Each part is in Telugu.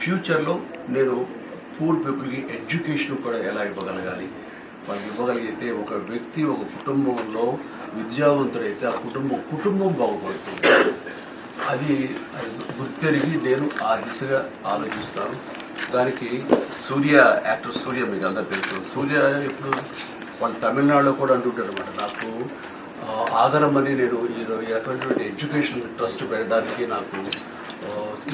ఫ్యూచర్లో నేను పూర్ పీపుల్కి ఎడ్యుకేషన్ కూడా ఎలా ఇవ్వగలగాలి, వాళ్ళకి ఇవ్వగలిగితే ఒక వ్యక్తి ఒక కుటుంబంలో విద్యావంతుడైతే ఆ కుటుంబం బాగుపడుతుంది. అది గుర్తెరిగి నేను ఆ దిశగా ఆలోచిస్తాను. దానికి యాక్టర్ సూర్య మీకు అందరూ తెలుసు. సూర్య ఇప్పుడు వాళ్ళు తమిళనాడులో కూడా అంటుంటాడు అనమాట, నాకు ఆగరమని నేను ఈ రకమైనటువంటి ఎడ్యుకేషన్ ట్రస్ట్ పెట్టడానికి నాకు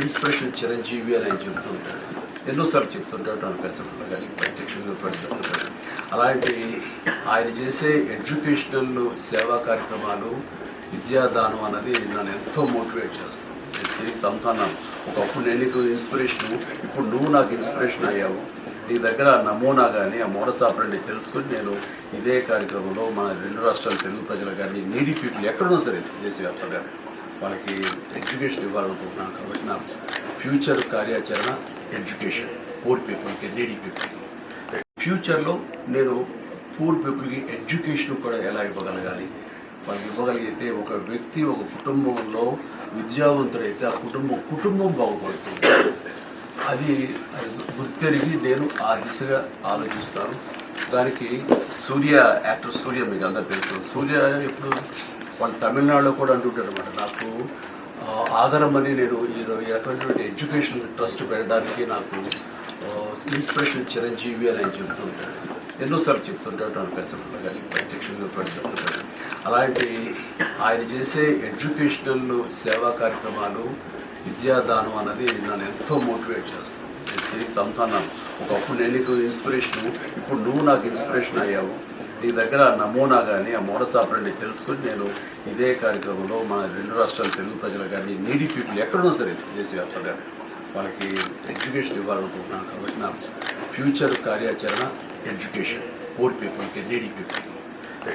ఇన్స్పిరేషన్ చిరంజీవి అని ఆయన చెప్తుంటాడు. ఎన్నోసార్లు చెప్తుంటాడు, నాకు పెసరలో కానీ ప్రత్యక్షంగా చెప్తుంటాడు. అలాంటి ఆయన చేసే ఎడ్యుకేషనల్ సేవా కార్యక్రమాలు, విద్యాదానం అనేది నన్ను ఎంతో మోటివేట్ చేస్తాను. నేను తిరిగి తమ్ముతున్నాను. ఒకప్పుడు నేను నీకు ఇన్స్పిరేషను, ఇప్పుడు నువ్వు నాకు ఇన్స్పిరేషన్ అయ్యావు. నీ దగ్గర నమూనా కానీ ఆ మోడస్ ఆపరెండి తెలుసుకొని నేను ఇదే కార్యక్రమంలో మన 2 రాష్ట్రాల తెలుగు ప్రజలు కానీ నీడీ పీపుల్ ఎక్కడున్నా సరే దేశవ్యాప్తంగా వాళ్ళకి ఎడ్యుకేషన్ ఇవ్వాలనుకుంటున్నాను. కాబట్టి నా ఫ్యూచర్ కార్యాచరణ ఎడ్యుకేషన్, పూర్ పీపుల్కి, నీడీ పీపుల్కి. ఫ్యూచర్లో నేను పూర్ పీపుల్కి ఎడ్యుకేషన్ కూడా ఎలా ఇవ్వగలగాలి, వాళ్ళకి ఇవ్వగలిగితే ఒక వ్యక్తి ఒక కుటుంబంలో విద్యావంతుడైతే ఆ కుటుంబం బాగుపడుతుంది. అది గుర్తెరిగి నేను ఆ దిశగా ఆలోచిస్తాను. దానికి యాక్టర్ సూర్య మీకు అందరూ తెలుసు. సూర్య ఇప్పుడు వాళ్ళు తమిళనాడులో కూడా అంటుంటాడు అనమాట, నాకు ఆగరమని నేను ఈ రకమైనటువంటి ఎడ్యుకేషన్ ట్రస్ట్ పెట్టడానికి నాకు ఇన్స్పిరేషన్ చిరంజీవి అని ఆయన చెప్తుంటాడు. ఎన్నోసార్లు చెప్తుంటాడు, నాకు పెసరలో కానీ ప్రత్యక్షంగా చెప్తుంటాడు. అలాంటి ఆయన చేసే ఎడ్యుకేషనల్ సేవా కార్యక్రమాలు, విద్యాదానం అనేది నన్ను ఎంతో మోటివేట్ చేస్తాను. నేను తిరిగి తమ్ముతున్నాను. ఒకప్పుడు నేను నీకు ఇన్స్పిరేషను, ఇప్పుడు నువ్వు నాకు ఇన్స్పిరేషన్ అయ్యావు. నీ దగ్గర నమూనా కానీ ఆ మోడస్ ఆపరెండి తెలుసుకొని నేను ఇదే కార్యక్రమంలో మన 2 రాష్ట్రాల తెలుగు ప్రజలు కానీ నీడీ పీపుల్ ఎక్కడున్నా సరే దేశవ్యాప్తంగా వాళ్ళకి ఎడ్యుకేషన్ ఇవ్వాలనుకుంటున్నాను. కాబట్టి నా ఫ్యూచర్ కార్యాచరణ ఎడ్యుకేషన్, పూర్ పీపుల్కి, నీడీ పీపుల్కి.